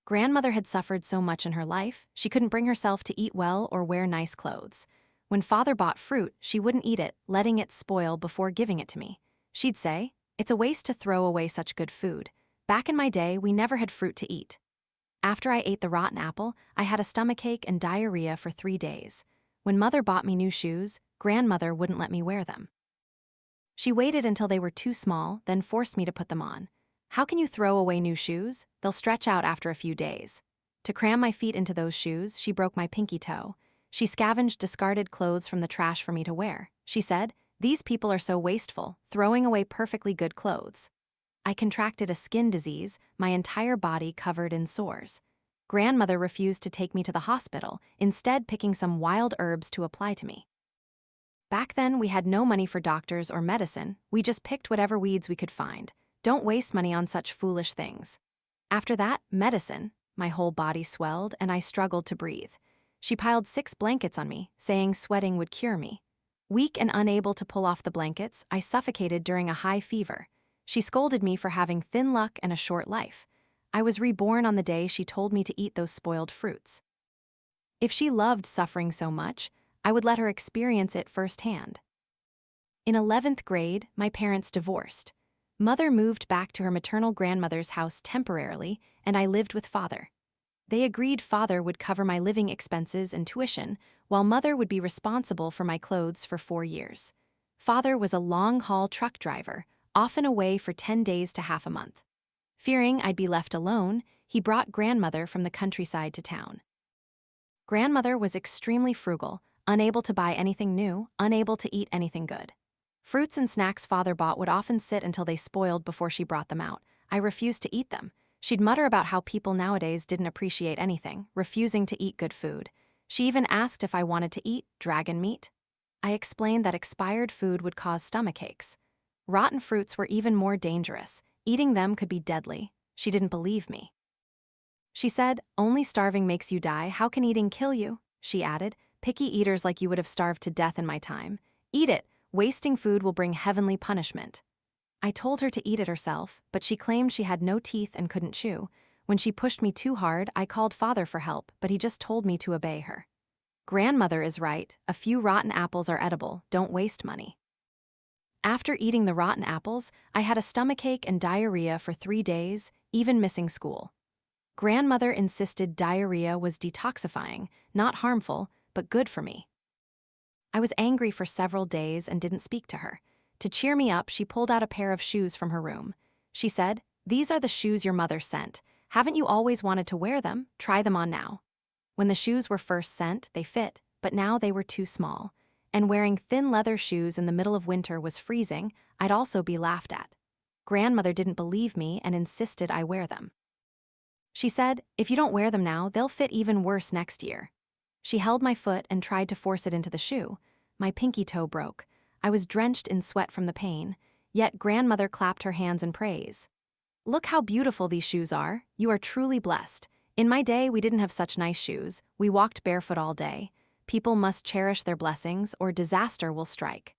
Grandmother had suffered so much in her life, she couldn't bring herself to eat well or wear nice clothes. When father bought fruit, she wouldn't eat it, letting it spoil before giving it to me. She'd say, "It's a waste to throw away such good food. Back in my day, we never had fruit to eat." After I ate the rotten apple, I had a stomachache and diarrhea for 3 days. When mother bought me new shoes, grandmother wouldn't let me wear them. She waited until they were too small, then forced me to put them on. How can you throw away new shoes? They'll stretch out after a few days. To cram my feet into those shoes, she broke my pinky toe. She scavenged discarded clothes from the trash for me to wear. She said, "These people are so wasteful, throwing away perfectly good clothes." I contracted a skin disease, my entire body covered in sores. Grandmother refused to take me to the hospital, instead picking some wild herbs to apply to me. Back then, we had no money for doctors or medicine, we just picked whatever weeds we could find. Don't waste money on such foolish things. After that, medicine. My whole body swelled and I struggled to breathe. She piled 6 blankets on me, saying sweating would cure me. Weak and unable to pull off the blankets, I suffocated during a high fever. She scolded me for having thin luck and a short life. I was reborn on the day she told me to eat those spoiled fruits. If she loved suffering so much, I would let her experience it firsthand. In 11th grade, my parents divorced. Mother moved back to her maternal grandmother's house temporarily, and I lived with father. They agreed father would cover my living expenses and tuition, while mother would be responsible for my clothes for 4 years. Father was a long-haul truck driver, often away for 10 days to half a month. Fearing I'd be left alone, he brought grandmother from the countryside to town. Grandmother was extremely frugal, unable to buy anything new, unable to eat anything good. Fruits and snacks father bought would often sit until they spoiled before she brought them out. I refused to eat them. She'd mutter about how people nowadays didn't appreciate anything, refusing to eat good food. She even asked if I wanted to eat dragon meat. I explained that expired food would cause stomachaches. Rotten fruits were even more dangerous. Eating them could be deadly. She didn't believe me. She said, "Only starving makes you die. How can eating kill you?" She added, "Picky eaters like you would have starved to death in my time. Eat it. Wasting food will bring heavenly punishment." I told her to eat it herself, but she claimed she had no teeth and couldn't chew. When she pushed me too hard, I called father for help, but he just told me to obey her. Grandmother is right. A few rotten apples are edible. Don't waste money. After eating the rotten apples, I had a stomachache and diarrhea for 3 days, even missing school. Grandmother insisted diarrhea was detoxifying, not harmful, but good for me. I was angry for several days and didn't speak to her. To cheer me up, she pulled out a pair of shoes from her room. She said, "These are the shoes your mother sent. Haven't you always wanted to wear them? Try them on now." When the shoes were first sent, they fit, but now they were too small. And wearing thin leather shoes in the middle of winter was freezing, I'd also be laughed at. Grandmother didn't believe me and insisted I wear them. She said, "If you don't wear them now, they'll fit even worse next year." She held my foot and tried to force it into the shoe. My pinky toe broke. I was drenched in sweat from the pain, yet grandmother clapped her hands in praise. "Look how beautiful these shoes are. You are truly blessed. In my day, we didn't have such nice shoes. We walked barefoot all day. People must cherish their blessings or disaster will strike."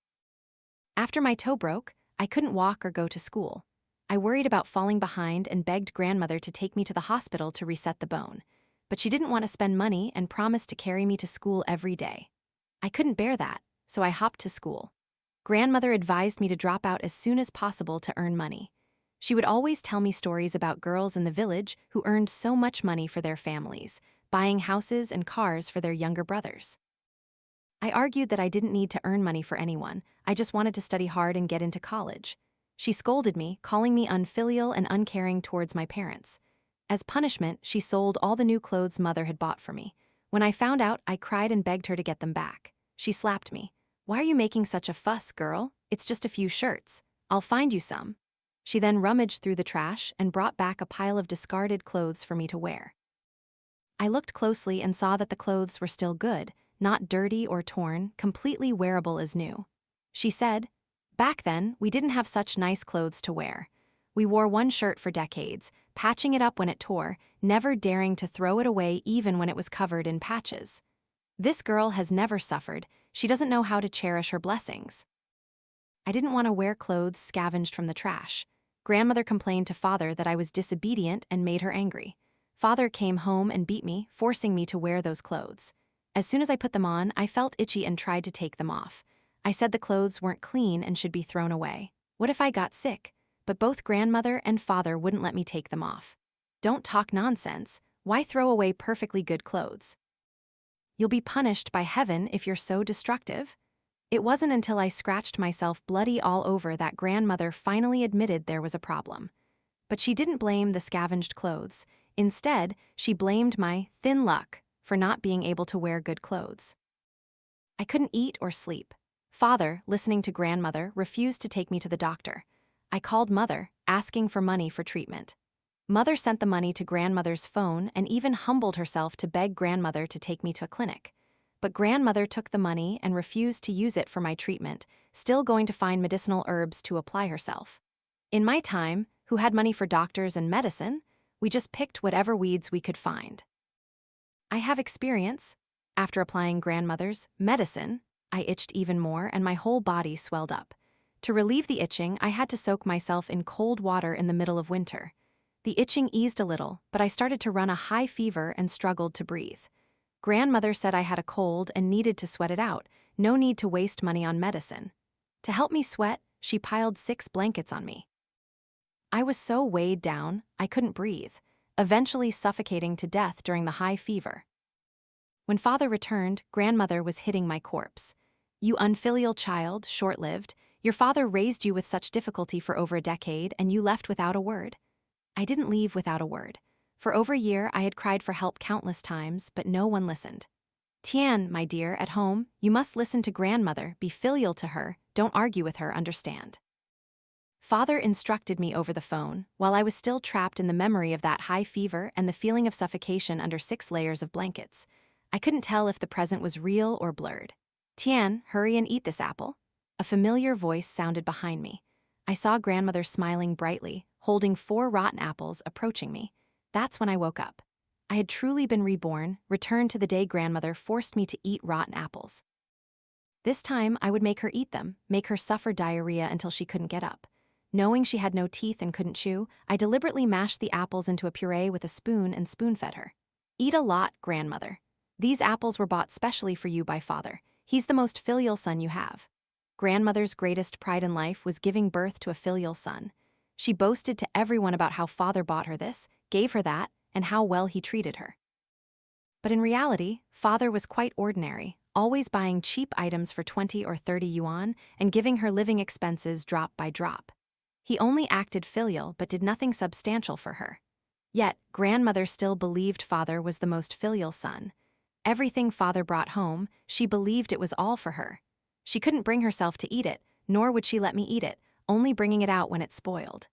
After my toe broke, I couldn't walk or go to school. I worried about falling behind and begged grandmother to take me to the hospital to reset the bone. But she didn't want to spend money and promised to carry me to school every day. I couldn't bear that, so I hopped to school. Grandmother advised me to drop out as soon as possible to earn money. She would always tell me stories about girls in the village who earned so much money for their families, buying houses and cars for their younger brothers. I argued that I didn't need to earn money for anyone, I just wanted to study hard and get into college. She scolded me, calling me unfilial and uncaring towards my parents. As punishment, she sold all the new clothes mother had bought for me. When I found out, I cried and begged her to get them back. She slapped me. "Why are you making such a fuss, girl? It's just a few shirts. I'll find you some." She then rummaged through the trash and brought back a pile of discarded clothes for me to wear. I looked closely and saw that the clothes were still good, not dirty or torn, completely wearable as new. She said, "Back then, we didn't have such nice clothes to wear. We wore one shirt for decades, patching it up when it tore, never daring to throw it away even when it was covered in patches. This girl has never suffered. She doesn't know how to cherish her blessings." I didn't want to wear clothes scavenged from the trash. Grandmother complained to father that I was disobedient and made her angry. Father came home and beat me, forcing me to wear those clothes. As soon as I put them on, I felt itchy and tried to take them off. I said the clothes weren't clean and should be thrown away. What if I got sick? But both grandmother and father wouldn't let me take them off. Don't talk nonsense. Why throw away perfectly good clothes? You'll be punished by heaven if you're so destructive. It wasn't until I scratched myself bloody all over that grandmother finally admitted there was a problem. But she didn't blame the scavenged clothes. Instead, she blamed my thin luck for not being able to wear good clothes. I couldn't eat or sleep. Father, listening to grandmother, refused to take me to the doctor. I called mother, asking for money for treatment. Mother sent the money to grandmother's phone and even humbled herself to beg grandmother to take me to a clinic. But grandmother took the money and refused to use it for my treatment, still going to find medicinal herbs to apply herself. In my time, who had money for doctors and medicine, we just picked whatever weeds we could find. I have experience. After applying grandmother's medicine, I itched even more and my whole body swelled up. To relieve the itching, I had to soak myself in cold water in the middle of winter. The itching eased a little, but I started to run a high fever and struggled to breathe. Grandmother said I had a cold and needed to sweat it out, no need to waste money on medicine. To help me sweat, she piled 6 blankets on me. I was so weighed down, I couldn't breathe, eventually suffocating to death during the high fever. When father returned, grandmother was hitting my corpse. You unfilial child, short-lived, your father raised you with such difficulty for over a decade and you left without a word. I didn't leave without a word. For over a year, I had cried for help countless times, but no one listened. Tian, my dear, at home, you must listen to grandmother, be filial to her, don't argue with her, understand. Father instructed me over the phone, while I was still trapped in the memory of that high fever and the feeling of suffocation under 6 layers of blankets. I couldn't tell if the present was real or blurred. Tian, hurry and eat this apple. A familiar voice sounded behind me. I saw grandmother smiling brightly, holding 4 rotten apples, approaching me. That's when I woke up. I had truly been reborn, returned to the day grandmother forced me to eat rotten apples. This time, I would make her eat them, make her suffer diarrhea until she couldn't get up. Knowing she had no teeth and couldn't chew, I deliberately mashed the apples into a puree with a spoon and spoon-fed her. Eat a lot, grandmother. These apples were bought specially for you by father. He's the most filial son you have. Grandmother's greatest pride in life was giving birth to a filial son. She boasted to everyone about how father bought her this, gave her that, and how well he treated her. But in reality, father was quite ordinary, always buying cheap items for 20 or 30 yuan and giving her living expenses drop by drop. He only acted filial but did nothing substantial for her. Yet, grandmother still believed father was the most filial son. Everything father brought home, she believed it was all for her. She couldn't bring herself to eat it, nor would she let me eat it, only bringing it out when it spoiled.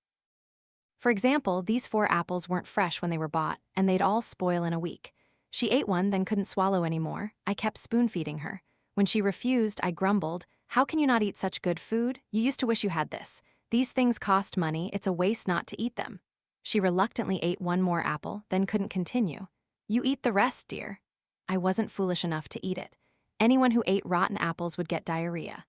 For example, these 4 apples weren't fresh when they were bought, and they'd all spoil in a week. She ate one, then couldn't swallow anymore. I kept spoon-feeding her. When she refused, I grumbled, "How can you not eat such good food? You used to wish you had this. These things cost money, it's a waste not to eat them." She reluctantly ate 1 more apple, then couldn't continue. "You eat the rest, dear." I wasn't foolish enough to eat it. Anyone who ate rotten apples would get diarrhea.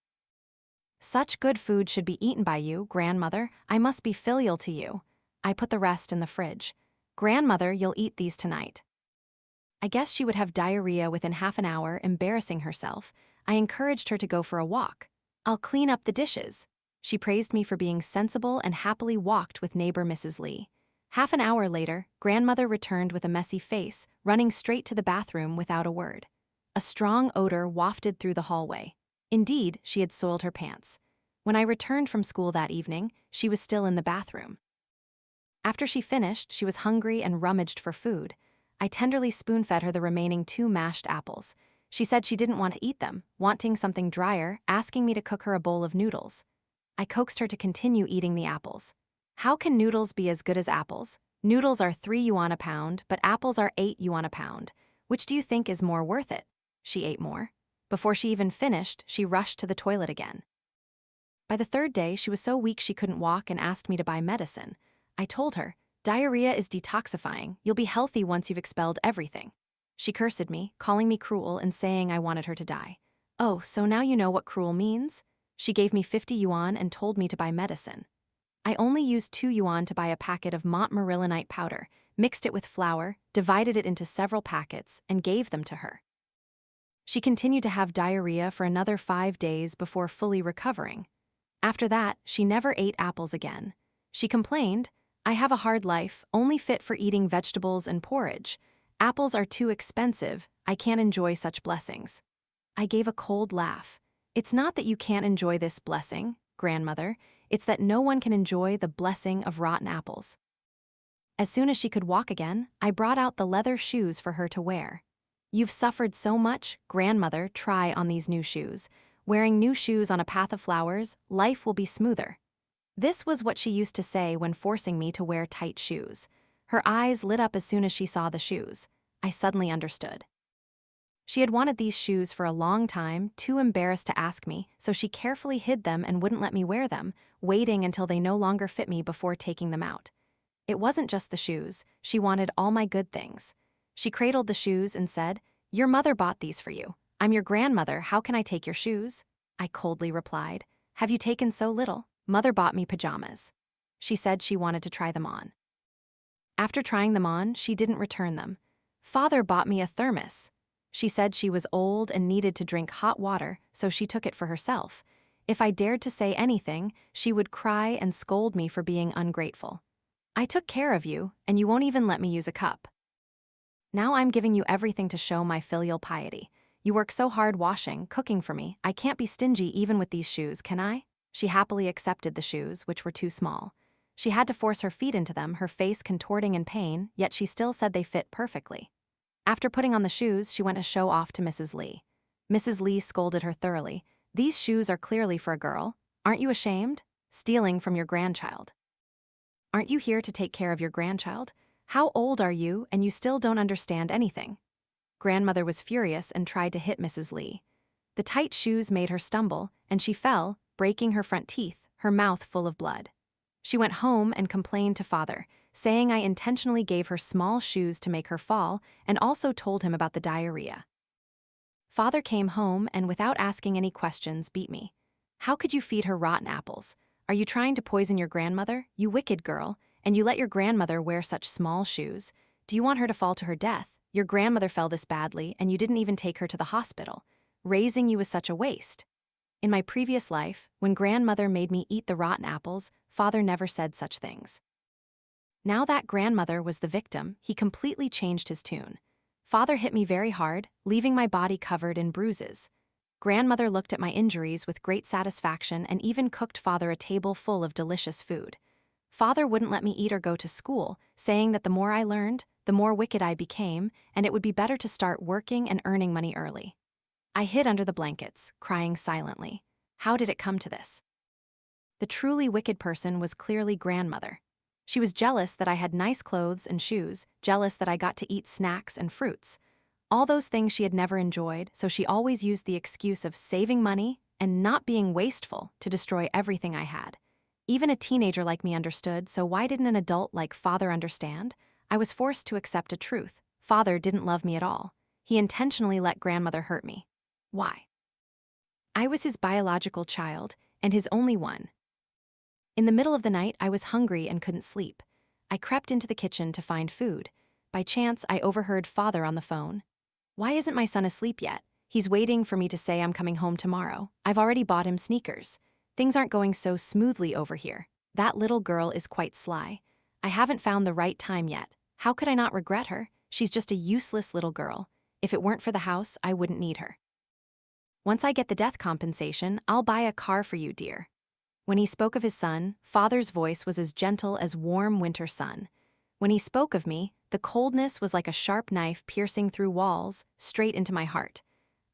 Such good food should be eaten by you, grandmother. I must be filial to you. I put the rest in the fridge. Grandmother, you'll eat these tonight. I guess she would have diarrhea within half an hour, embarrassing herself. I encouraged her to go for a walk. "I'll clean up the dishes." She praised me for being sensible and happily walked with neighbor Mrs. Lee. Half an hour later, grandmother returned with a messy face, running straight to the bathroom without a word. A strong odor wafted through the hallway. Indeed, she had soiled her pants. When I returned from school that evening, she was still in the bathroom. After she finished, she was hungry and rummaged for food. I tenderly spoon-fed her the remaining 2 mashed apples. She said she didn't want to eat them, wanting something drier, asking me to cook her a bowl of noodles. I coaxed her to continue eating the apples. How can noodles be as good as apples? Noodles are 3 yuan a pound, but apples are 8 yuan a pound. Which do you think is more worth it? She ate more. Before she even finished, she rushed to the toilet again. By the 3rd day, she was so weak she couldn't walk and asked me to buy medicine. I told her, "Diarrhea is detoxifying. You'll be healthy once you've expelled everything." She cursed me, calling me cruel and saying I wanted her to die. "Oh, so now you know what cruel means?" She gave me 50 yuan and told me to buy medicine. I only used 2 yuan to buy a packet of Montmorillonite powder, mixed it with flour, divided it into several packets, and gave them to her. She continued to have diarrhea for another 5 days before fully recovering. After that, she never ate apples again. She complained, "I have a hard life, only fit for eating vegetables and porridge. Apples are too expensive, I can't enjoy such blessings." I gave a cold laugh. "It's not that you can't enjoy this blessing, grandmother, it's that no one can enjoy the blessing of rotten apples." As soon as she could walk again, I brought out the leather shoes for her to wear. "You've suffered so much, grandmother, try on these new shoes. Wearing new shoes on a path of flowers, life will be smoother." This was what she used to say when forcing me to wear tight shoes. Her eyes lit up as soon as she saw the shoes. I suddenly understood. She had wanted these shoes for a long time, too embarrassed to ask me, so she carefully hid them and wouldn't let me wear them, waiting until they no longer fit me before taking them out. It wasn't just the shoes, she wanted all my good things. She cradled the shoes and said, "Your mother bought these for you. I'm your grandmother, how can I take your shoes?" I coldly replied, "Have you taken so little? Mother bought me pajamas." She said she wanted to try them on. After trying them on, she didn't return them. "Father bought me a thermos." She said she was old and needed to drink hot water, so she took it for herself. If I dared to say anything, she would cry and scold me for being ungrateful. "I took care of you, and you won't even let me use a cup. Now I'm giving you everything to show my filial piety. You work so hard washing, cooking for me, I can't be stingy even with these shoes, can I?" She happily accepted the shoes, which were too small. She had to force her feet into them, her face contorting in pain, yet she still said they fit perfectly. After putting on the shoes, she went to show off to Mrs. Lee. Mrs. Lee scolded her thoroughly. "These shoes are clearly for a girl. Aren't you ashamed? Stealing from your grandchild. Aren't you here to take care of your grandchild? How old are you, and you still don't understand anything?" Grandmother was furious and tried to hit Mrs. Lee. The tight shoes made her stumble, and she fell, breaking her front teeth, her mouth full of blood. She went home and complained to father, saying I intentionally gave her small shoes to make her fall, and also told him about the diarrhea. Father came home and, without asking any questions, beat me. "How could you feed her rotten apples? Are you trying to poison your grandmother, you wicked girl, and you let your grandmother wear such small shoes? Do you want her to fall to her death? Your grandmother fell this badly, and you didn't even take her to the hospital. Raising you was such a waste." In my previous life, when grandmother made me eat the rotten apples, father never said such things. Now that grandmother was the victim, he completely changed his tune. Father hit me very hard, leaving my body covered in bruises. Grandmother looked at my injuries with great satisfaction and even cooked father a table full of delicious food. Father wouldn't let me eat or go to school, saying that the more I learned, the more wicked I became, and it would be better to start working and earning money early. I hid under the blankets, crying silently. How did it come to this? The truly wicked person was clearly grandmother. She was jealous that I had nice clothes and shoes, jealous that I got to eat snacks and fruits. All those things she had never enjoyed, so she always used the excuse of saving money and not being wasteful to destroy everything I had. Even a teenager like me understood, so why didn't an adult like father understand? I was forced to accept a truth. Father didn't love me at all. He intentionally let grandmother hurt me. Why? I was his biological child, and his only one. In the middle of the night, I was hungry and couldn't sleep. I crept into the kitchen to find food. By chance, I overheard father on the phone. "Why isn't my son asleep yet? He's waiting for me to say I'm coming home tomorrow. I've already bought him sneakers. Things aren't going so smoothly over here. That little girl is quite sly. I haven't found the right time yet. How could I not regret her? She's just a useless little girl. If it weren't for the house, I wouldn't need her. Once I get the death compensation, I'll buy a car for you, dear." When he spoke of his son, father's voice was as gentle as warm winter sun. When he spoke of me, the coldness was like a sharp knife piercing through walls, straight into my heart.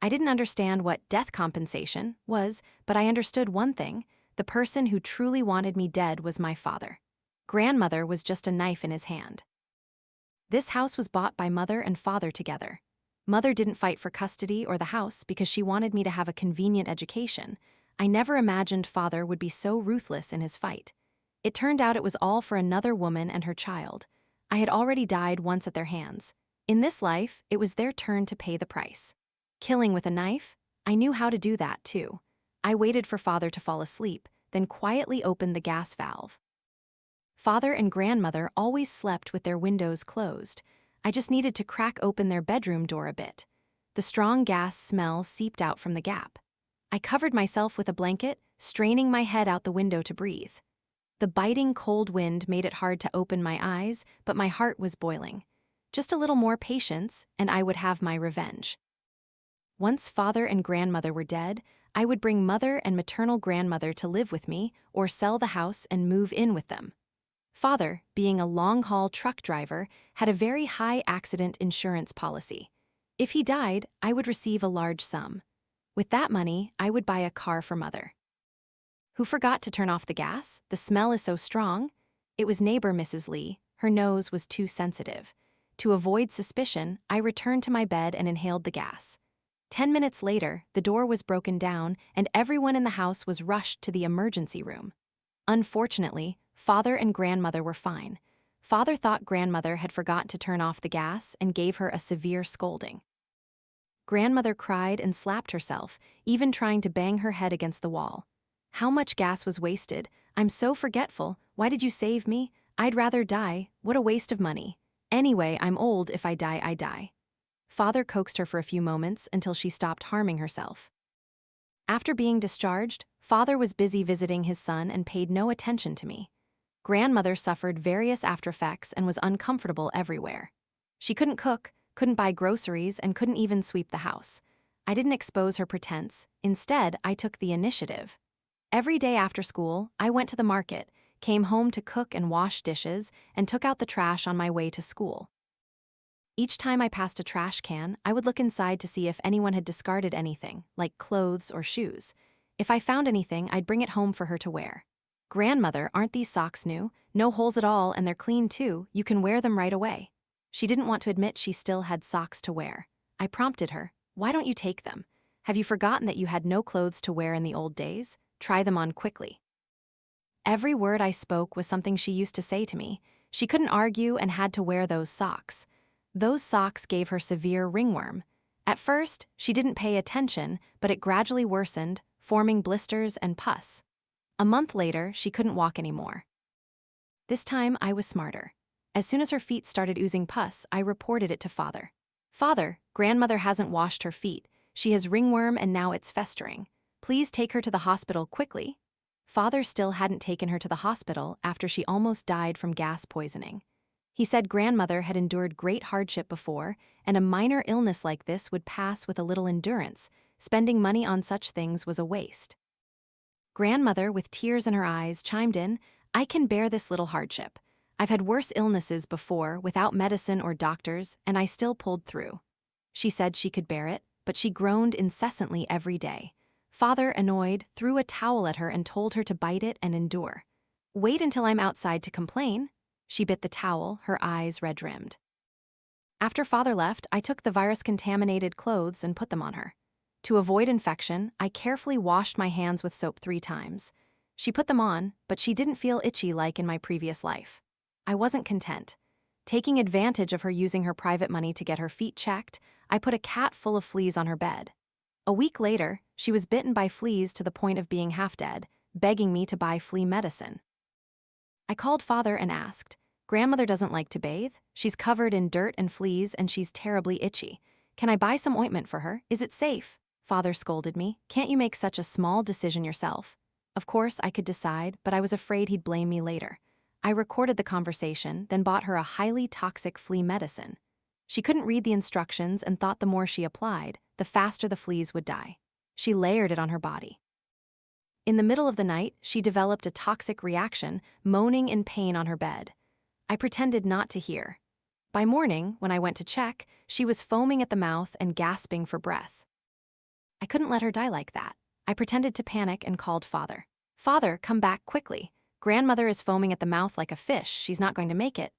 I didn't understand what death compensation was, but I understood one thing: the person who truly wanted me dead was my father. Grandmother was just a knife in his hand. This house was bought by mother and father together. Mother didn't fight for custody or the house because she wanted me to have a convenient education. I never imagined father would be so ruthless in his fight. It turned out it was all for another woman and her child. I had already died once at their hands. In this life, it was their turn to pay the price. Killing with a knife? I knew how to do that too. I waited for father to fall asleep, then quietly opened the gas valve. Father and grandmother always slept with their windows closed. I just needed to crack open their bedroom door a bit. The strong gas smell seeped out from the gap. I covered myself with a blanket, straining my head out the window to breathe. The biting cold wind made it hard to open my eyes, but my heart was boiling. Just a little more patience, and I would have my revenge. Once father and grandmother were dead, I would bring mother and maternal grandmother to live with me or sell the house and move in with them. Father, being a long-haul truck driver, had a very high accident insurance policy. If he died, I would receive a large sum. With that money, I would buy a car for mother. Who forgot to turn off the gas? The smell is so strong. It was neighbor Mrs. Lee. Her nose was too sensitive. To avoid suspicion, I returned to my bed and inhaled the gas. 10 minutes later, the door was broken down and everyone in the house was rushed to the emergency room. Unfortunately, father and grandmother were fine. Father thought grandmother had forgot to turn off the gas and gave her a severe scolding. Grandmother cried and slapped herself, even trying to bang her head against the wall. How much gas was wasted? I'm so forgetful. Why did you save me? I'd rather die. What a waste of money. Anyway, I'm old. If I die, I die. Father coaxed her for a few moments until she stopped harming herself. After being discharged, father was busy visiting his son and paid no attention to me. Grandmother suffered various aftereffects and was uncomfortable everywhere. She couldn't cook, couldn't buy groceries, and couldn't even sweep the house. I didn't expose her pretense. Instead, I took the initiative. Every day after school, I went to the market, came home to cook and wash dishes, and took out the trash on my way to school. Each time I passed a trash can, I would look inside to see if anyone had discarded anything, like clothes or shoes. If I found anything, I'd bring it home for her to wear. Grandmother, aren't these socks new? No holes at all, and they're clean too. You can wear them right away. She didn't want to admit she still had socks to wear. I prompted her, why don't you take them? Have you forgotten that you had no clothes to wear in the old days? Try them on quickly. Every word I spoke was something she used to say to me. She couldn't argue and had to wear those socks. Those socks gave her severe ringworm. At first, she didn't pay attention, but it gradually worsened, forming blisters and pus. A month later, she couldn't walk anymore. This time, I was smarter. As soon as her feet started oozing pus, I reported it to father. Father, grandmother hasn't washed her feet. She has ringworm and now it's festering. Please take her to the hospital quickly. Father still hadn't taken her to the hospital after she almost died from gas poisoning. He said grandmother had endured great hardship before, and a minor illness like this would pass with a little endurance. Spending money on such things was a waste. Grandmother, with tears in her eyes, chimed in, I can bear this little hardship. I've had worse illnesses before, without medicine or doctors, and I still pulled through. She said she could bear it, but she groaned incessantly every day. Father, annoyed, threw a towel at her and told her to bite it and endure. Wait until I'm outside to complain. She bit the towel, her eyes red-rimmed. After father left, I took the virus-contaminated clothes and put them on her. To avoid infection, I carefully washed my hands with soap 3 times. She put them on, but she didn't feel itchy like in my previous life. I wasn't content. Taking advantage of her using her private money to get her feet checked, I put a cat full of fleas on her bed. A week later, she was bitten by fleas to the point of being half dead, begging me to buy flea medicine. I called father and asked, Grandmother doesn't like to bathe. She's covered in dirt and fleas and she's terribly itchy. Can I buy some ointment for her? Is it safe? Father scolded me. Can't you make such a small decision yourself? Of course, I could decide, but I was afraid he'd blame me later. I recorded the conversation, then bought her a highly toxic flea medicine. She couldn't read the instructions and thought the more she applied, the faster the fleas would die. She layered it on her body. In the middle of the night, she developed a toxic reaction, moaning in pain on her bed. I pretended not to hear. By morning, when I went to check, she was foaming at the mouth and gasping for breath. I couldn't let her die like that. I pretended to panic and called father. Father, come back quickly. Grandmother is foaming at the mouth like a fish. She's not going to make it.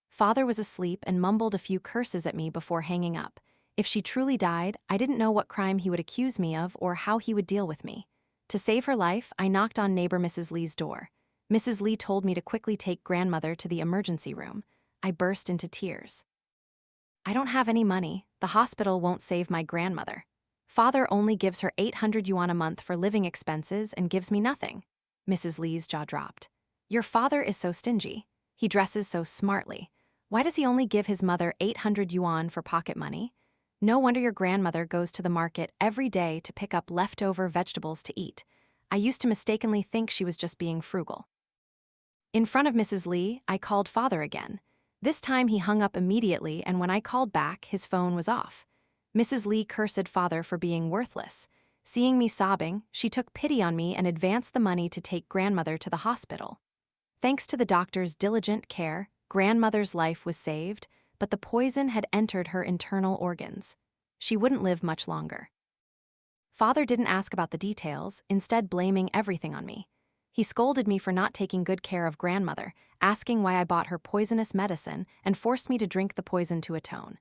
Father was asleep and mumbled a few curses at me before hanging up. If she truly died, I didn't know what crime he would accuse me of or how he would deal with me. To save her life, I knocked on neighbor Mrs. Lee's door. Mrs. Lee told me to quickly take grandmother to the emergency room. I burst into tears. I don't have any money. The hospital won't save my grandmother. Father only gives her 800 yuan a month for living expenses and gives me nothing. Mrs. Lee's jaw dropped. Your father is so stingy. He dresses so smartly. Why does he only give his mother 800 yuan for pocket money? No wonder your grandmother goes to the market every day to pick up leftover vegetables to eat. I used to mistakenly think she was just being frugal. In front of Mrs. Lee, I called father again. This time he hung up immediately, and when I called back, his phone was off. Mrs. Lee cursed father for being worthless. Seeing me sobbing, she took pity on me and advanced the money to take grandmother to the hospital. Thanks to the doctor's diligent care, grandmother's life was saved, but the poison had entered her internal organs. She wouldn't live much longer. Father didn't ask about the details, instead blaming everything on me. He scolded me for not taking good care of grandmother, asking why I bought her poisonous medicine, and forced me to drink the poison to atone.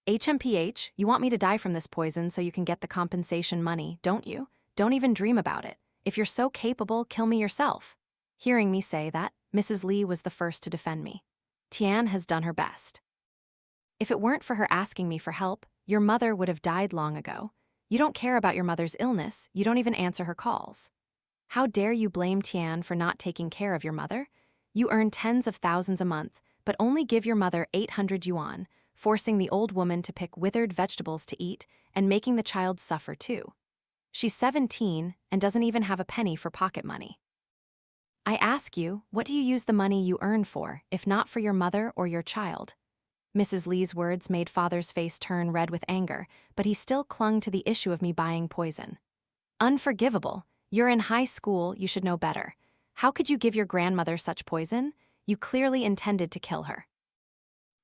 HMPH, you want me to die from this poison so you can get the compensation money, don't you? Don't even dream about it. If you're so capable, kill me yourself. Hearing me say that, Mrs. Lee was the first to defend me. Tian has done her best. If it weren't for her asking me for help, your mother would have died long ago. You don't care about your mother's illness, you don't even answer her calls. How dare you blame Tian for not taking care of your mother? You earn tens of thousands a month, but only give your mother 800 yuan, forcing the old woman to pick withered vegetables to eat and making the child suffer too. She's 17 and doesn't even have a penny for pocket money. I ask you, what do you use the money you earn for, if not for your mother or your child? Mrs. Lee's words made father's face turn red with anger, but he still clung to the issue of me buying poison. Unforgivable. You're in high school, you should know better. How could you give your grandmother such poison? You clearly intended to kill her.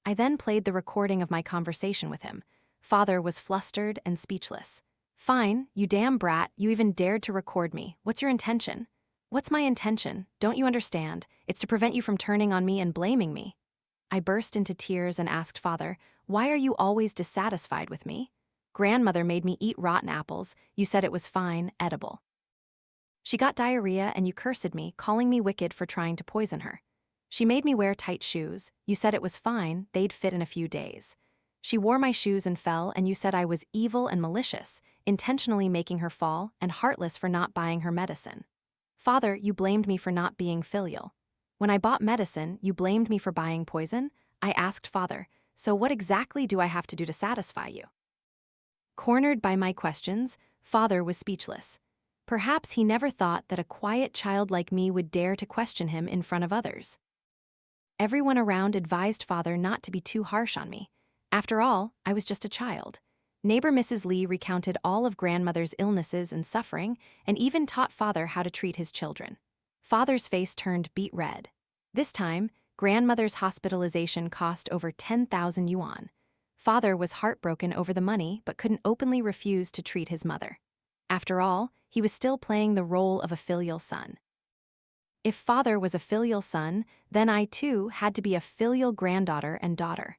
I then played the recording of my conversation with him. Father was flustered and speechless. Fine, you damn brat, you even dared to record me. What's your intention? What's my intention? Don't you understand? It's to prevent you from turning on me and blaming me. I burst into tears and asked father, why are you always dissatisfied with me? Grandmother made me eat rotten apples. You said it was fine, edible. She got diarrhea and you cursed me, calling me wicked for trying to poison her. She made me wear tight shoes. You said it was fine, they'd fit in a few days. She wore my shoes and fell, and you said I was evil and malicious, intentionally making her fall, and heartless for not buying her medicine. Father, you blamed me for not being filial. When I bought medicine, you blamed me for buying poison. I asked father, so what exactly do I have to do to satisfy you? Cornered by my questions, father was speechless. Perhaps he never thought that a quiet child like me would dare to question him in front of others. Everyone around advised father not to be too harsh on me. After all, I was just a child. Neighbor Mrs. Lee recounted all of grandmother's illnesses and suffering, and even taught father how to treat his children. Father's face turned beet red. This time, grandmother's hospitalization cost over 10,000 yuan. Father was heartbroken over the money but couldn't openly refuse to treat his mother. After all, he was still playing the role of a filial son. If father was a filial son, then I too had to be a filial granddaughter and daughter.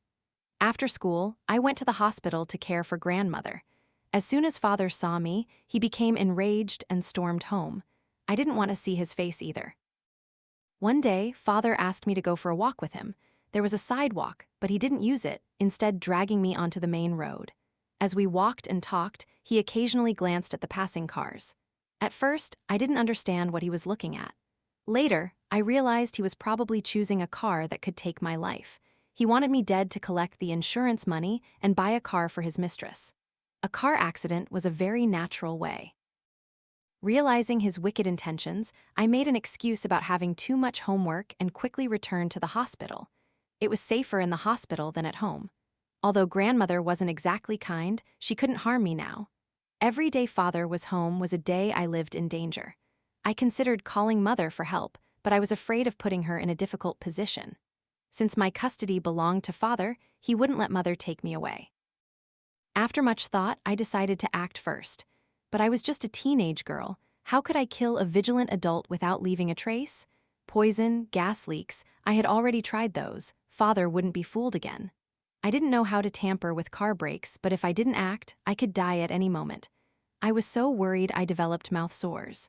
After school, I went to the hospital to care for grandmother. As soon as father saw me, he became enraged and stormed home. I didn't want to see his face either. One day, father asked me to go for a walk with him. There was a sidewalk, but he didn't use it, instead dragging me onto the main road. As we walked and talked, he occasionally glanced at the passing cars. At first, I didn't understand what he was looking at. Later, I realized he was probably choosing a car that could take my life. He wanted me dead to collect the insurance money and buy a car for his mistress. A car accident was a very natural way. Realizing his wicked intentions, I made an excuse about having too much homework and quickly returned to the hospital. It was safer in the hospital than at home. Although grandmother wasn't exactly kind, she couldn't harm me now. Every day father was home was a day I lived in danger. I considered calling mother for help, but I was afraid of putting her in a difficult position. Since my custody belonged to father, he wouldn't let mother take me away. After much thought, I decided to act first. But I was just a teenage girl. How could I kill a vigilant adult without leaving a trace? Poison, gas leaks, I had already tried those. Father wouldn't be fooled again. I didn't know how to tamper with car brakes, but if I didn't act, I could die at any moment. I was so worried I developed mouth sores.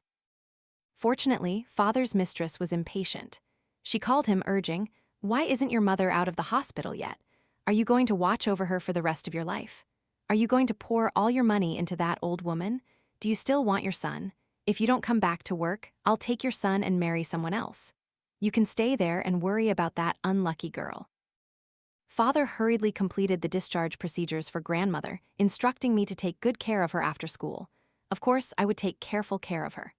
Fortunately, father's mistress was impatient. She called him, urging, "Why isn't your mother out of the hospital yet? Are you going to watch over her for the rest of your life? Are you going to pour all your money into that old woman? Do you still want your son? If you don't come back to work, I'll take your son and marry someone else. You can stay there and worry about that unlucky girl." Father hurriedly completed the discharge procedures for grandmother, instructing me to take good care of her after school. Of course, I would take careful care of her.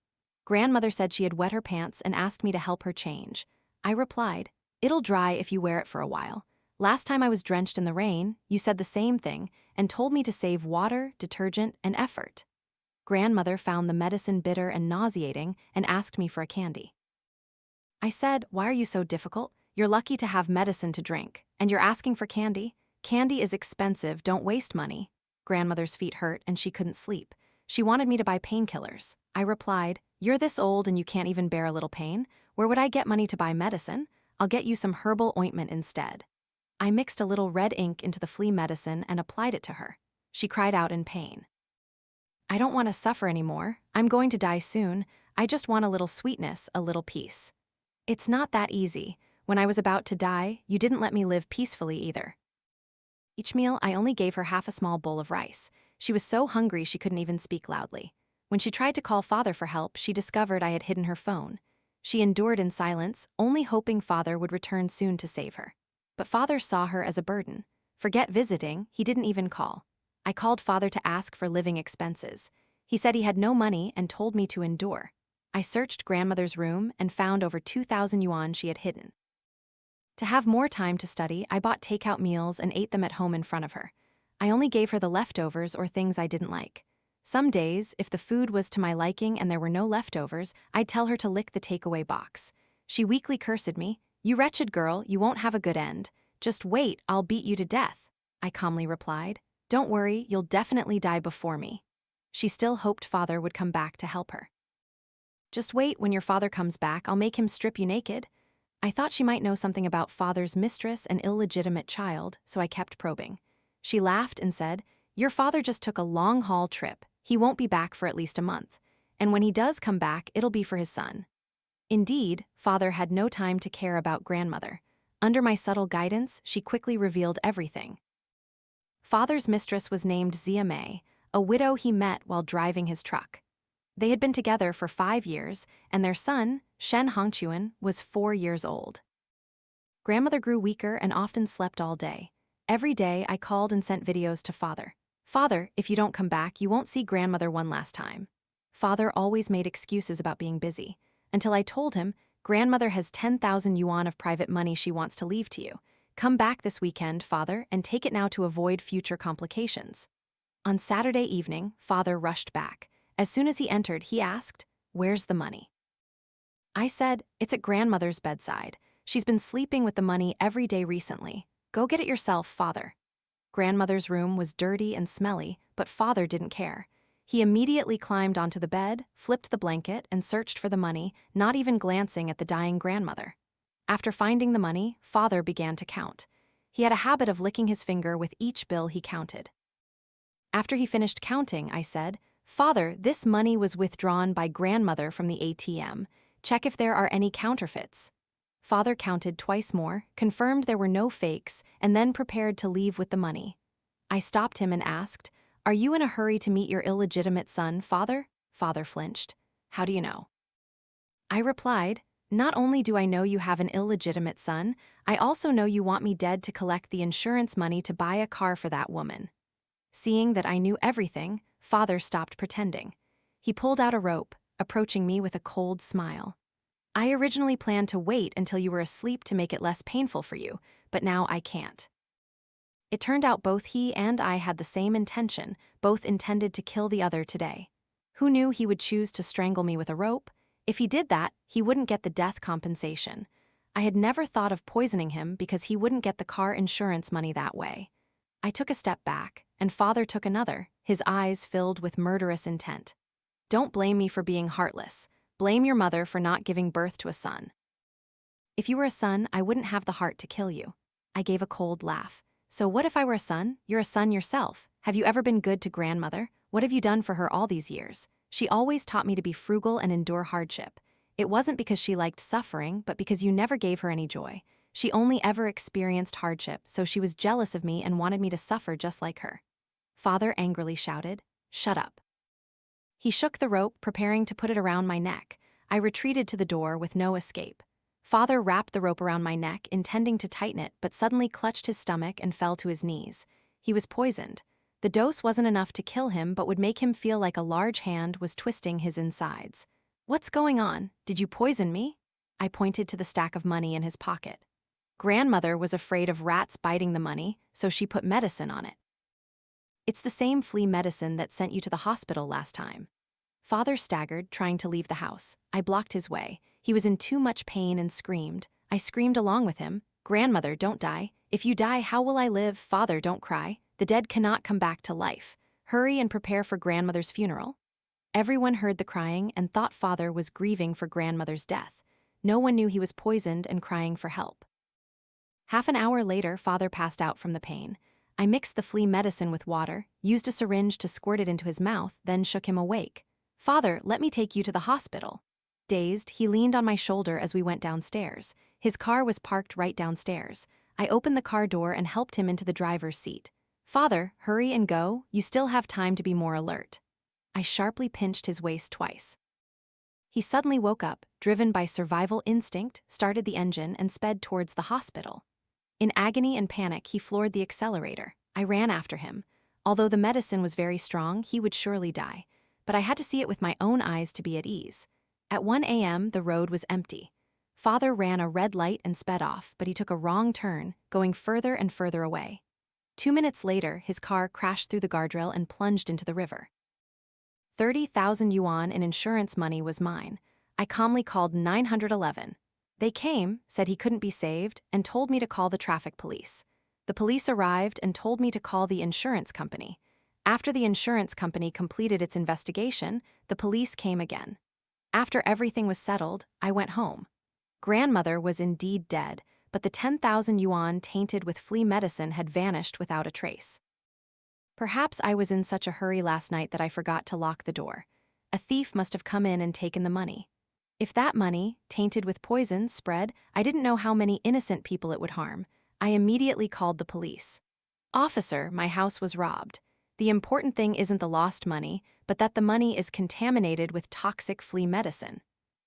Grandmother said she had wet her pants and asked me to help her change. I replied, "It'll dry if you wear it for a while. Last time I was drenched in the rain, you said the same thing and told me to save water, detergent, and effort." Grandmother found the medicine bitter and nauseating and asked me for a candy. I said, "Why are you so difficult? You're lucky to have medicine to drink, and you're asking for candy? Candy is expensive, don't waste money." Grandmother's feet hurt and she couldn't sleep. She wanted me to buy painkillers. I replied, "You're this old and you can't even bear a little pain. Where would I get money to buy medicine? I'll get you some herbal ointment instead." I mixed a little red ink into the flea medicine and applied it to her. She cried out in pain. "I don't want to suffer anymore. I'm going to die soon. I just want a little sweetness, a little peace." It's not that easy. When I was about to die, you didn't let me live peacefully either. Each meal, I only gave her half a small bowl of rice. She was so hungry she couldn't even speak loudly. When she tried to call Father for help, she discovered I had hidden her phone. She endured in silence, only hoping Father would return soon to save her. But Father saw her as a burden. Forget visiting, he didn't even call. I called Father to ask for living expenses. He said he had no money and told me to endure. I searched grandmother's room and found over 2,000 yuan she had hidden. To have more time to study, I bought takeout meals and ate them at home in front of her. I only gave her the leftovers or things I didn't like. Some days, if the food was to my liking and there were no leftovers, I'd tell her to lick the takeaway box. She weakly cursed me. "You wretched girl, you won't have a good end. Just wait, I'll beat you to death." I calmly replied, "Don't worry, you'll definitely die before me." She still hoped Father would come back to help her. "Just wait, when your father comes back, I'll make him strip you naked." I thought she might know something about Father's mistress and illegitimate child, so I kept probing. She laughed and said, "Your father just took a long-haul trip. He won't be back for at least a month. And when he does come back, it'll be for his son." Indeed, Father had no time to care about grandmother. Under my subtle guidance, she quickly revealed everything. Father's mistress was named Zia Mei, a widow he met while driving his truck. They had been together for 5 years, and their son, Shen Hongchuan, was 4 years old. Grandmother grew weaker and often slept all day. Every day, I called and sent videos to Father. "Father, if you don't come back, you won't see grandmother one last time." Father always made excuses about being busy, until I told him, "Grandmother has 10,000 yuan of private money she wants to leave to you. Come back this weekend, Father, and take it now to avoid future complications." On Saturday evening, Father rushed back. As soon as he entered, he asked, "Where's the money?" I said, "It's at grandmother's bedside. She's been sleeping with the money every day recently. Go get it yourself, Father." Grandmother's room was dirty and smelly, but Father didn't care. He immediately climbed onto the bed, flipped the blanket, and searched for the money, not even glancing at the dying grandmother. After finding the money, Father began to count. He had a habit of licking his finger with each bill he counted. After he finished counting, I said, "Father, this money was withdrawn by grandmother from the ATM. Check if there are any counterfeits." Father counted twice more, confirmed there were no fakes, and then prepared to leave with the money. I stopped him and asked, "Are you in a hurry to meet your illegitimate son, Father?" Father flinched. "How do you know?" I replied, "Not only do I know you have an illegitimate son, I also know you want me dead to collect the insurance money to buy a car for that woman." Seeing that I knew everything, Father stopped pretending. He pulled out a rope, approaching me with a cold smile. "I originally planned to wait until you were asleep to make it less painful for you, but now I can't." It turned out both he and I had the same intention, both intended to kill the other today. Who knew he would choose to strangle me with a rope? If he did that, he wouldn't get the death compensation. I had never thought of poisoning him because he wouldn't get the car insurance money that way. I took a step back, and Father took another, his eyes filled with murderous intent. "Don't blame me for being heartless. Blame your mother for not giving birth to a son. If you were a son, I wouldn't have the heart to kill you." I gave a cold laugh. "So what if I were a son? You're a son yourself. Have you ever been good to grandmother? What have you done for her all these years? She always taught me to be frugal and endure hardship. It wasn't because she liked suffering, but because you never gave her any joy. She only ever experienced hardship, so she was jealous of me and wanted me to suffer just like her." Father angrily shouted, "Shut up." He shook the rope, preparing to put it around my neck. I retreated to the door with no escape. Father wrapped the rope around my neck, intending to tighten it, but suddenly clutched his stomach and fell to his knees. He was poisoned. The dose wasn't enough to kill him, but would make him feel like a large hand was twisting his insides. "What's going on? Did you poison me?" I pointed to the stack of money in his pocket. Grandmother was afraid of rats biting the money, so she put medicine on it. "It's the same flea medicine that sent you to the hospital last time." Father staggered, trying to leave the house. I blocked his way. He was in too much pain and screamed. I screamed along with him. "Grandmother, don't die. If you die, how will I live? Father, don't cry. The dead cannot come back to life. Hurry and prepare for grandmother's funeral." Everyone heard the crying and thought Father was grieving for grandmother's death. No one knew he was poisoned and crying for help. Half an hour later, Father passed out from the pain. I mixed the flea medicine with water, used a syringe to squirt it into his mouth, then shook him awake. "Father, let me take you to the hospital." Dazed, he leaned on my shoulder as we went downstairs. His car was parked right downstairs. I opened the car door and helped him into the driver's seat. "Father, hurry and go. You still have time to be more alert." I sharply pinched his waist twice. He suddenly woke up, driven by survival instinct, started the engine, and sped towards the hospital. In agony and panic, he floored the accelerator. I ran after him. Although the medicine was very strong, he would surely die. But I had to see it with my own eyes to be at ease. At 1 a.m., the road was empty. Father ran a red light and sped off, but he took a wrong turn, going further and further away. 2 minutes later, his car crashed through the guardrail and plunged into the river. 30,000 yuan in insurance money was mine. I calmly called 911. They came, said he couldn't be saved, and told me to call the traffic police. The police arrived and told me to call the insurance company. After the insurance company completed its investigation, the police came again. After everything was settled, I went home. Grandmother was indeed dead, but the 10,000 yuan tainted with flea medicine had vanished without a trace. Perhaps I was in such a hurry last night that I forgot to lock the door. A thief must have come in and taken the money. If that money, tainted with poison, spread, I didn't know how many innocent people it would harm. I immediately called the police. "Officer, my house was robbed. The important thing isn't the lost money, but that the money is contaminated with toxic flea medicine."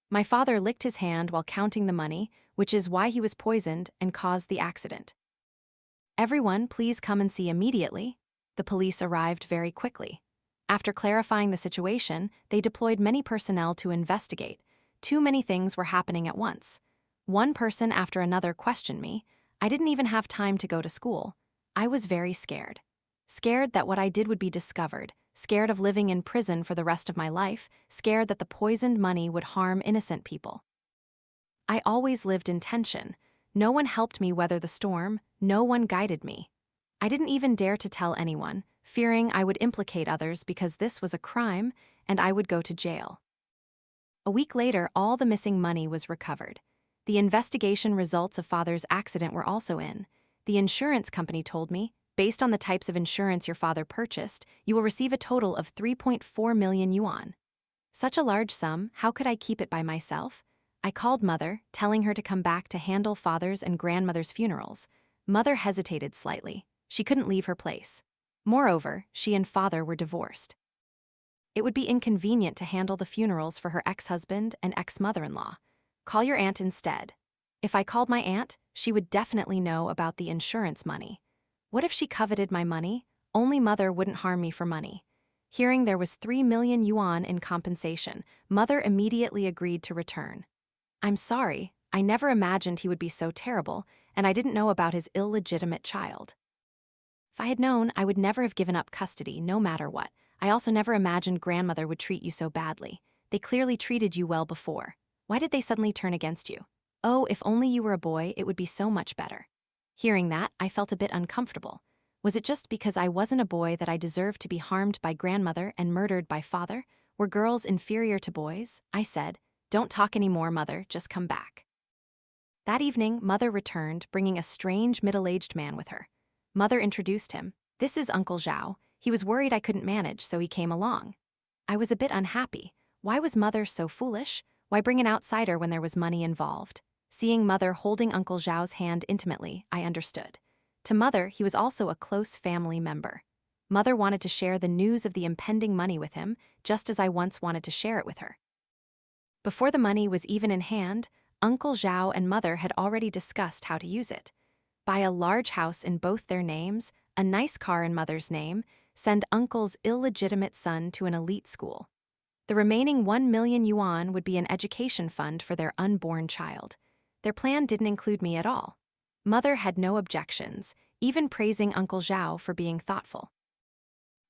My father licked his hand while counting the money, which is why he was poisoned and caused the accident. "Everyone, please come and see immediately." The police arrived very quickly. After clarifying the situation, they deployed many personnel to investigate. Too many things were happening at once. One person after another questioned me. I didn't even have time to go to school. I was very scared. Scared that what I did would be discovered, scared of living in prison for the rest of my life, scared that the poisoned money would harm innocent people. I always lived in tension. No one helped me weather the storm, no one guided me. I didn't even dare to tell anyone, fearing I would implicate others because this was a crime and I would go to jail. A week later, all the missing money was recovered. The investigation results of Father's accident were also in. The insurance company told me, based on the types of insurance your father purchased, you will receive a total of 3.4 million yuan. Such a large sum, how could I keep it by myself? I called Mother, telling her to come back to handle Father's and Grandmother's funerals. Mother hesitated slightly. She couldn't leave her place. Moreover, she and Father were divorced. It would be inconvenient to handle the funerals for her ex-husband and ex-mother-in-law. Call your aunt instead. If I called my aunt, she would definitely know about the insurance money. What if she coveted my money? Only Mother wouldn't harm me for money. Hearing there was 3 million yuan in compensation, Mother immediately agreed to return. "I'm sorry, I never imagined he would be so terrible, and I didn't know about his illegitimate child." If I had known, I would never have given up custody, no matter what. I also never imagined Grandmother would treat you so badly. They clearly treated you well before. Why did they suddenly turn against you? Oh, if only you were a boy, it would be so much better. Hearing that, I felt a bit uncomfortable. Was it just because I wasn't a boy that I deserved to be harmed by Grandmother and murdered by Father? Were girls inferior to boys? I said, "Don't talk anymore, Mother, just come back." That evening, Mother returned, bringing a strange middle-aged man with her. Mother introduced him. "This is Uncle Zhao. He was worried I couldn't manage, so he came along." I was a bit unhappy. Why was Mother so foolish? Why bring an outsider when there was money involved? Seeing Mother holding Uncle Zhao's hand intimately, I understood. To Mother, he was also a close family member. Mother wanted to share the news of the impending money with him, just as I once wanted to share it with her. Before the money was even in hand, Uncle Zhao and mother had already discussed how to use it. Buy a large house in both their names, a nice car in mother's name, send uncle's illegitimate son to an elite school. The remaining 1 million yuan would be an education fund for their unborn child. Their plan didn't include me at all. Mother had no objections, even praising Uncle Zhao for being thoughtful.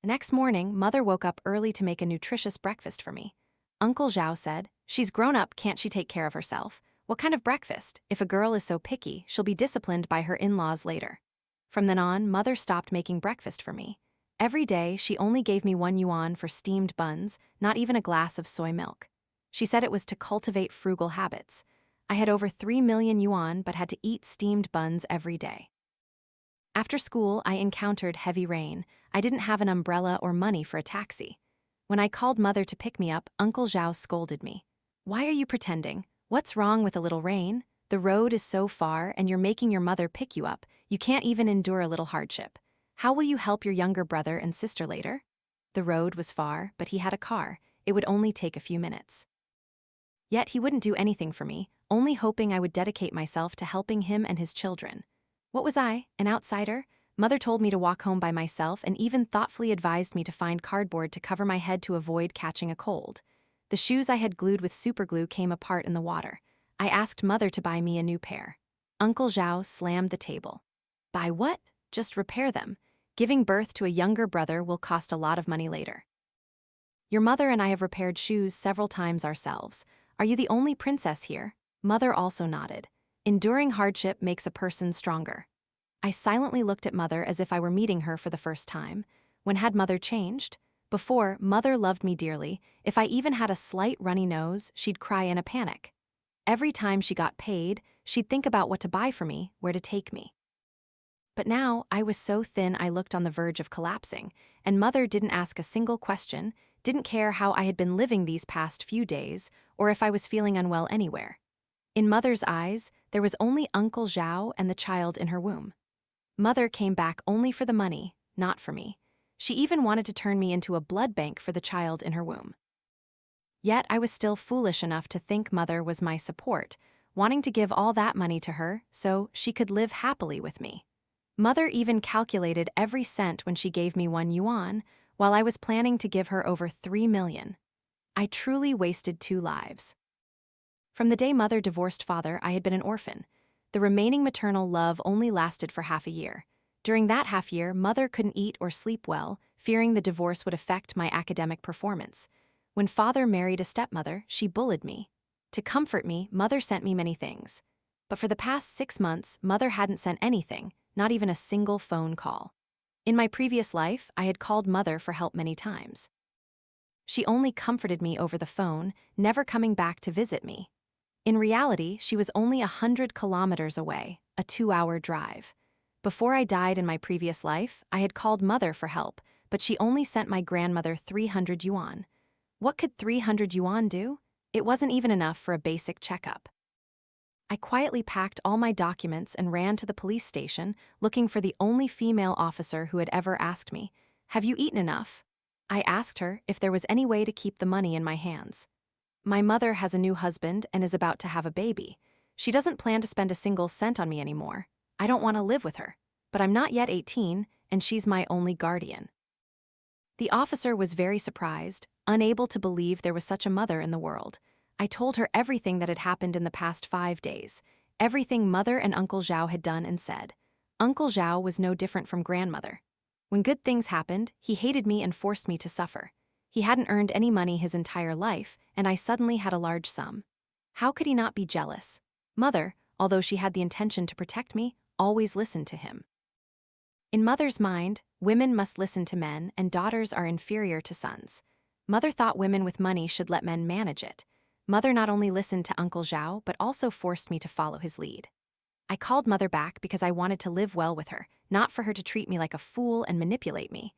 The next morning, mother woke up early to make a nutritious breakfast for me. Uncle Zhao said, "She's grown up, can't she take care of herself? What kind of breakfast? If a girl is so picky, she'll be disciplined by her in-laws later." From then on, mother stopped making breakfast for me. Every day, she only gave me 1 yuan for steamed buns, not even a glass of soy milk. She said it was to cultivate frugal habits. I had over 3 million yuan but had to eat steamed buns every day. After school, I encountered heavy rain. I didn't have an umbrella or money for a taxi. When I called mother to pick me up, Uncle Zhao scolded me. "Why are you pretending? What's wrong with a little rain? The road is so far and you're making your mother pick you up. You can't even endure a little hardship. How will you help your younger brother and sister later?" The road was far, but he had a car. It would only take a few minutes. Yet he wouldn't do anything for me, only hoping I would dedicate myself to helping him and his children. What was I, an outsider? Mother told me to walk home by myself and even thoughtfully advised me to find cardboard to cover my head to avoid catching a cold. The shoes I had glued with superglue came apart in the water. I asked mother to buy me a new pair. Uncle Zhao slammed the table. "Buy what? Just repair them. Giving birth to a younger brother will cost a lot of money later. Your mother and I have repaired shoes several times ourselves. Are you the only princess here?" Mother also nodded. Enduring hardship makes a person stronger. I silently looked at mother as if I were meeting her for the first time. When had mother changed? Before, mother loved me dearly. If I even had a slight runny nose, she'd cry in a panic. Every time she got paid, she'd think about what to buy for me, where to take me. But now, I was so thin I looked on the verge of collapsing, and mother didn't ask a single question, didn't care how I had been living these past few days, or if I was feeling unwell anywhere. In mother's eyes, there was only Uncle Zhao and the child in her womb. Mother came back only for the money, not for me. She even wanted to turn me into a blood bank for the child in her womb. Yet I was still foolish enough to think mother was my support, wanting to give all that money to her so she could live happily with me. Mother even calculated every cent when she gave me 1 yuan, while I was planning to give her over 3 million. I truly wasted 2 lives. From the day mother divorced father, I had been an orphan. The remaining maternal love only lasted for half a year. During that half year, mother couldn't eat or sleep well, fearing the divorce would affect my academic performance. When father married a stepmother, she bullied me. To comfort me, mother sent me many things. But for the past 6 months, mother hadn't sent anything, not even a single phone call. In my previous life, I had called mother for help many times. She only comforted me over the phone, never coming back to visit me. In reality, she was only 100 kilometers away, a 2-hour drive. Before I died in my previous life, I had called mother for help, but she only sent my grandmother 300 yuan. What could 300 yuan do? It wasn't even enough for a basic checkup. I quietly packed all my documents and ran to the police station, looking for the only female officer who had ever asked me, "Have you eaten enough?" I asked her if there was any way to keep the money in my hands. "My mother has a new husband and is about to have a baby. She doesn't plan to spend a single cent on me anymore. I don't want to live with her, but I'm not yet 18, and she's my only guardian." The officer was very surprised, unable to believe there was such a mother in the world. I told her everything that had happened in the past 5 days, everything mother and Uncle Zhao had done and said. Uncle Zhao was no different from grandmother. When good things happened, he hated me and forced me to suffer. He hadn't earned any money his entire life, and I suddenly had a large sum. How could he not be jealous? Mother, although she had the intention to protect me, always listened to him. In mother's mind, women must listen to men and daughters are inferior to sons. Mother thought women with money should let men manage it. Mother not only listened to Uncle Zhao, but also forced me to follow his lead. I called mother back because I wanted to live well with her, not for her to treat me like a fool and manipulate me.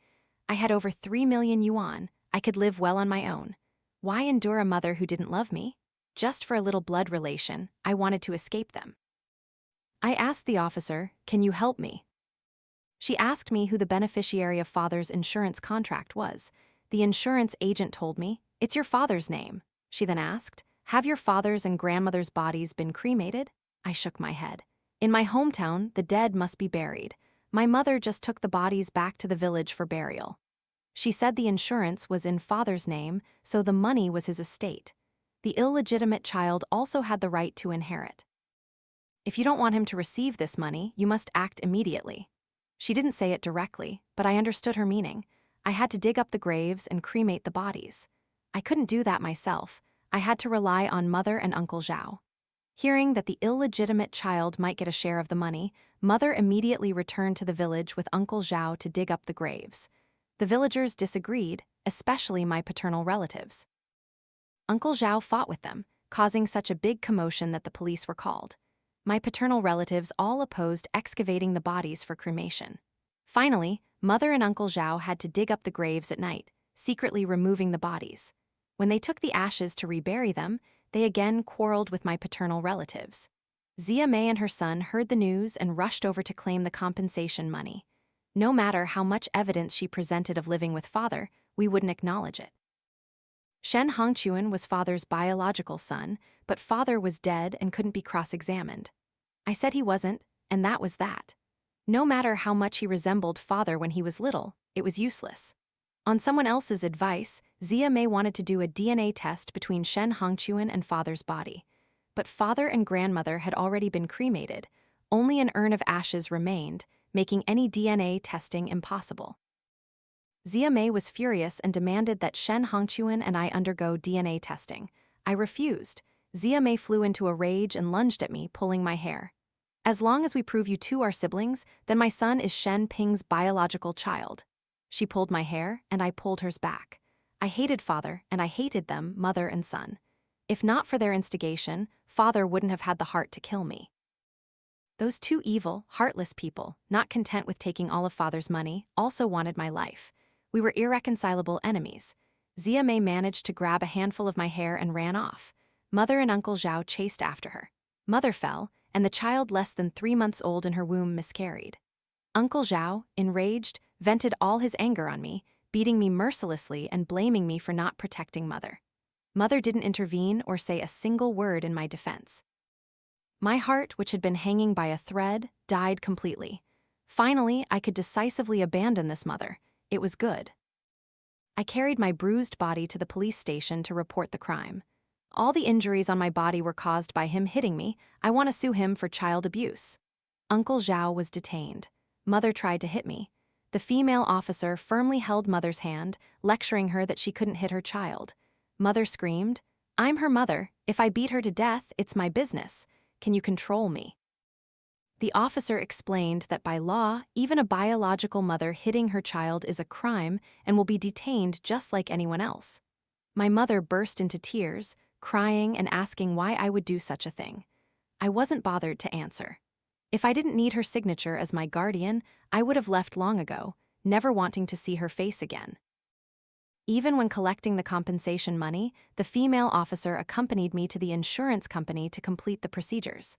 I had over 3 million yuan. I could live well on my own. Why endure a mother who didn't love me? Just for a little blood relation, I wanted to escape them. I asked the officer, "Can you help me?" She asked me who the beneficiary of father's insurance contract was. The insurance agent told me, "It's your father's name." She then asked, Have your father's and grandmother's bodies been cremated? I shook my head. In my hometown, the dead must be buried. My mother just took the bodies back to the village for burial. She said the insurance was in father's name, so the money was his estate. The illegitimate child also had the right to inherit. If you don't want him to receive this money, you must act immediately. She didn't say it directly, but I understood her meaning. I had to dig up the graves and cremate the bodies. I couldn't do that myself. I had to rely on Mother and Uncle Zhao. Hearing that the illegitimate child might get a share of the money, Mother immediately returned to the village with Uncle Zhao to dig up the graves. The villagers disagreed, especially my paternal relatives. Uncle Zhao fought with them, causing such a big commotion that the police were called. My paternal relatives all opposed excavating the bodies for cremation. Finally, Mother and Uncle Zhao had to dig up the graves at night, secretly removing the bodies. When they took the ashes to rebury them, they again quarreled with my paternal relatives. Zia Mei and her son heard the news and rushed over to claim the compensation money. No matter how much evidence she presented of living with father, we wouldn't acknowledge it. Shen Hongquan was father's biological son, but father was dead and couldn't be cross-examined. I said he wasn't, and that was that. No matter how much he resembled father when he was little, it was useless. On someone else's advice, Zia Mei wanted to do a DNA test between Shen Hongquan and father's body. But father and grandmother had already been cremated. Only an urn of ashes remained, making any DNA testing impossible. Zia Mei was furious and demanded that Shen Hongquan and I undergo DNA testing. I refused. Zia Mei flew into a rage and lunged at me, pulling my hair. As long as we prove you two are siblings, then my son is Shen Ping's biological child. She pulled my hair, and I pulled hers back. I hated father, and I hated them, mother and son. If not for their instigation, father wouldn't have had the heart to kill me. Those two evil, heartless people, not content with taking all of father's money, also wanted my life. We were irreconcilable enemies. Zia Mei managed to grab a handful of my hair and ran off. Mother and Uncle Zhao chased after her. Mother fell, and the child less than 3 months old in her womb miscarried. Uncle Zhao, enraged, vented all his anger on me, beating me mercilessly and blaming me for not protecting Mother. Mother didn't intervene or say a single word in my defense. My heart, which had been hanging by a thread, died completely. Finally, I could decisively abandon this mother. It was good. I carried my bruised body to the police station to report the crime. All the injuries on my body were caused by him hitting me. I want to sue him for child abuse. Uncle Zhao was detained. Mother tried to hit me. The female officer firmly held Mother's hand, lecturing her that she couldn't hit her child. Mother screamed, "I'm her mother. If I beat her to death, it's my business. Can you control me?" The officer explained that by law, even a biological mother hitting her child is a crime and will be detained just like anyone else. My mother burst into tears, crying and asking why I would do such a thing. I wasn't bothered to answer. If I didn't need her signature as my guardian, I would have left long ago, never wanting to see her face again. Even when collecting the compensation money, the female officer accompanied me to the insurance company to complete the procedures.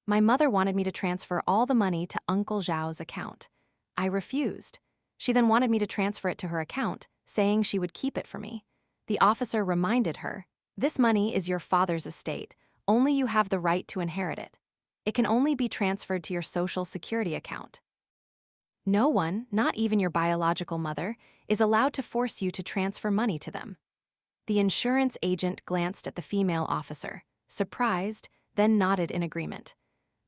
My mother wanted me to transfer all the money to Uncle Zhao's account. I refused. She then wanted me to transfer it to her account, saying she would keep it for me. The officer reminded her, "This money is your father's estate. Only you have the right to inherit it. It can only be transferred to your Social Security account. No one, not even your biological mother, is allowed to force you to transfer money to them." The insurance agent glanced at the female officer, surprised, then nodded in agreement.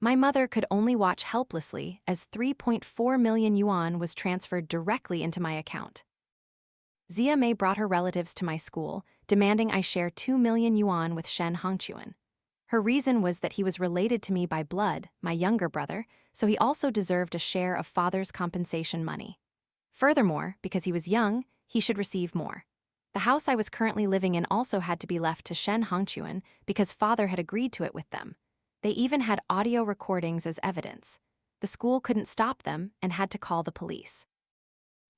My mother could only watch helplessly as 3.4 million yuan was transferred directly into my account. Zia Mei brought her relatives to my school, demanding I share 2 million yuan with Shen Hongquan. Her reason was that he was related to me by blood, my younger brother, so he also deserved a share of father's compensation money. Furthermore, because he was young, he should receive more. The house I was currently living in also had to be left to Shen Hongquan because father had agreed to it with them. They even had audio recordings as evidence. The school couldn't stop them and had to call the police.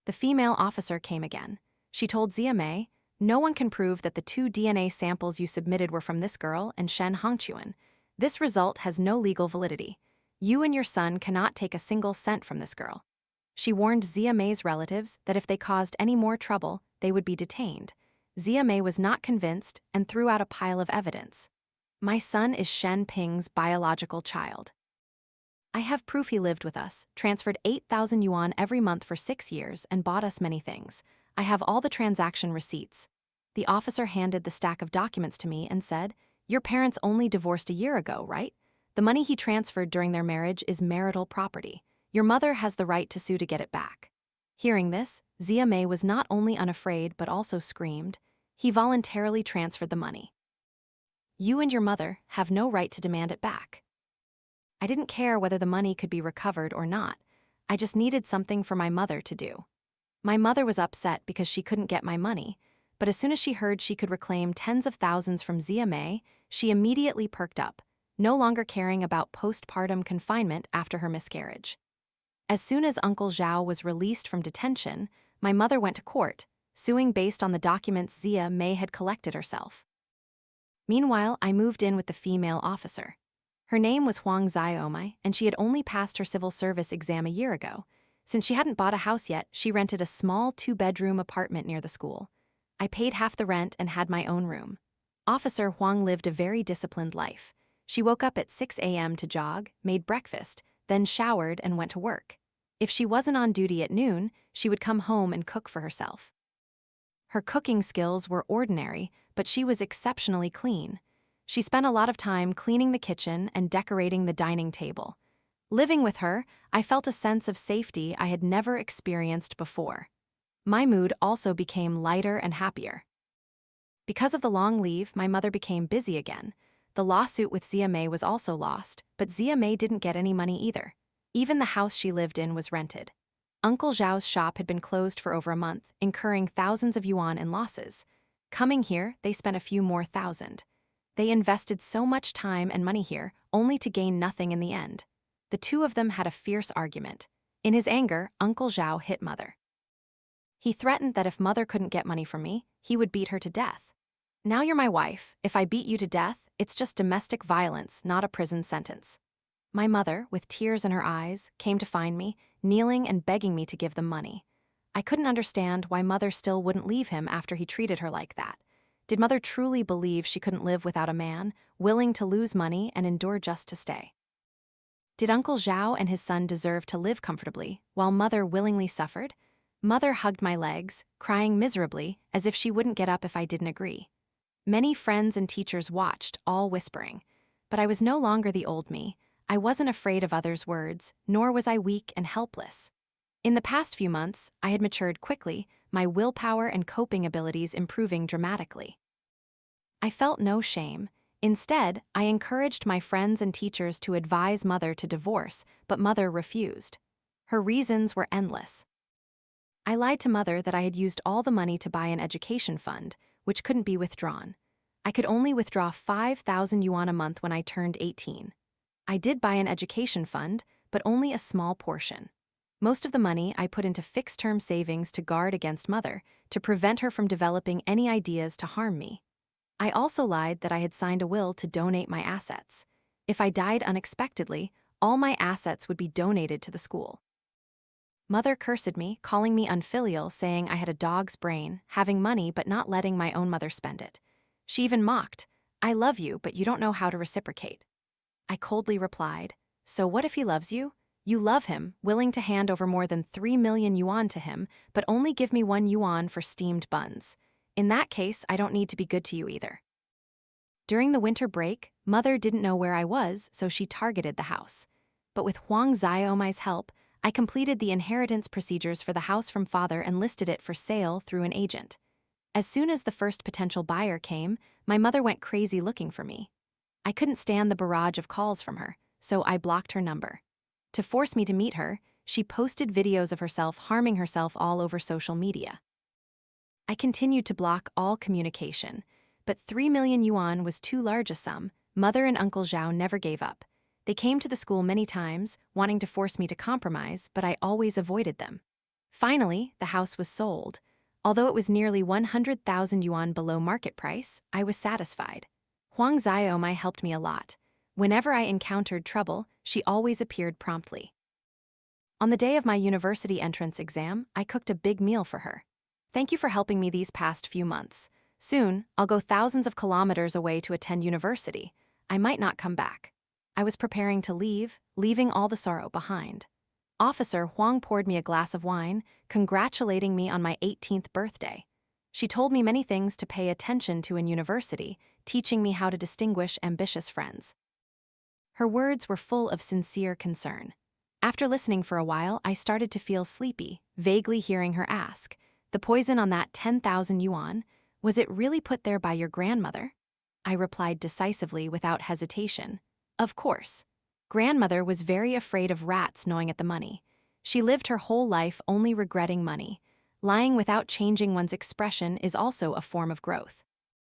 The female officer came again. She told Zia Mei, "No one can prove that the 2 DNA samples you submitted were from this girl and Shen Hongquan. This result has no legal validity. You and your son cannot take a single cent from this girl." She warned Zia Mei's relatives that if they caused any more trouble, they would be detained. Zia Mei was not convinced and threw out a pile of evidence. My son is Shen Ping's biological child. I have proof he lived with us, transferred 8,000 yuan every month for 6 years, and bought us many things. I have all the transaction receipts. The officer handed the stack of documents to me and said, "Your parents only divorced a year ago, right? The money he transferred during their marriage is marital property. Your mother has the right to sue to get it back." Hearing this, Zia Mei was not only unafraid but also screamed. He voluntarily transferred the money. You and your mother have no right to demand it back. I didn't care whether the money could be recovered or not. I just needed something for my mother to do. My mother was upset because she couldn't get my money, but as soon as she heard she could reclaim tens of thousands from Zia Mei, she immediately perked up, no longer caring about postpartum confinement after her miscarriage. As soon as Uncle Zhao was released from detention, my mother went to court, suing based on the documents Zia Mei had collected herself. Meanwhile, I moved in with the female officer. Her name was Huang Xiaomai, and she had only passed her civil service exam a year ago. Since she hadn't bought a house yet, she rented a small 2-bedroom apartment near the school. I paid half the rent and had my own room. Officer Huang lived a very disciplined life. She woke up at 6 a.m. to jog, made breakfast, then showered and went to work. If she wasn't on duty at noon, she would come home and cook for herself. Her cooking skills were ordinary, but she was exceptionally clean. She spent a lot of time cleaning the kitchen and decorating the dining table. Living with her, I felt a sense of safety I had never experienced before. My mood also became lighter and happier. Because of the long leave, my mother became busy again. The lawsuit with Zia Mei was also lost, but Zia Mei didn't get any money either. Even the house she lived in was rented. Uncle Zhao's shop had been closed for over a month, incurring thousands of yuan in losses. Coming here, they spent a few more thousand. They invested so much time and money here, only to gain nothing in the end. The two of them had a fierce argument. In his anger, Uncle Zhao hit Mother. He threatened that if Mother couldn't get money from me, he would beat her to death. Now you're my wife. If I beat you to death, it's just domestic violence, not a prison sentence. My mother, with tears in her eyes, came to find me, kneeling and begging me to give them money. I couldn't understand why Mother still wouldn't leave him after he treated her like that. Did Mother truly believe she couldn't live without a man, willing to lose money and endure just to stay? Did Uncle Zhao and his son deserve to live comfortably, while Mother willingly suffered? Mother hugged my legs, crying miserably, as if she wouldn't get up if I didn't agree. Many friends and teachers watched, all whispering. But I was no longer the old me. I wasn't afraid of others' words, nor was I weak and helpless. In the past few months, I had matured quickly, my willpower and coping abilities improving dramatically. I felt no shame. Instead, I encouraged my friends and teachers to advise Mother to divorce, but Mother refused. Her reasons were endless. I lied to Mother that I had used all the money to buy an education fund, which couldn't be withdrawn. I could only withdraw 5,000 yuan a month when I turned 18. I did buy an education fund, but only a small portion. Most of the money I put into fixed-term savings to guard against Mother, to prevent her from developing any ideas to harm me. I also lied that I had signed a will to donate my assets. If I died unexpectedly, all my assets would be donated to the school. Mother cursed me, calling me unfilial, saying I had a dog's brain, having money but not letting my own mother spend it. She even mocked, "I love you, but you don't know how to reciprocate." I coldly replied, "So what if he loves you? You love him, willing to hand over more than 3 million yuan to him, but only give me 1 yuan for steamed buns. In that case, I don't need to be good to you either." During the winter break, Mother didn't know where I was, so she targeted the house. But with Huang Xiaomai's help, I completed the inheritance procedures for the house from Father and listed it for sale through an agent. As soon as the first potential buyer came, my mother went crazy looking for me. I couldn't stand the barrage of calls from her, so I blocked her number. To force me to meet her, she posted videos of herself harming herself all over social media. I continued to block all communication, but 3 million yuan was too large a sum. Mother and Uncle Zhao never gave up. They came to the school many times, wanting to force me to compromise, but I always avoided them. Finally, the house was sold. Although it was nearly 100,000 yuan below market price, I was satisfied. Huang Xiaomai helped me a lot. Whenever I encountered trouble, she always appeared promptly. On the day of my university entrance exam, I cooked a big meal for her. "Thank you for helping me these past few months. Soon, I'll go thousands of kilometers away to attend university. I might not come back. I was preparing to leave, leaving all the sorrow behind. Officer Huang poured me a glass of wine, congratulating me on my 18th birthday. She told me many things to pay attention to in university, teaching me how to distinguish ambitious friends. Her words were full of sincere concern. After listening for a while, I started to feel sleepy, vaguely hearing her ask, "The poison on that 10,000 yuan, was it really put there by your grandmother?" I replied decisively without hesitation, "Of course." Grandmother was very afraid of rats gnawing at the money. She lived her whole life only regretting money. Lying without changing one's expression is also a form of growth.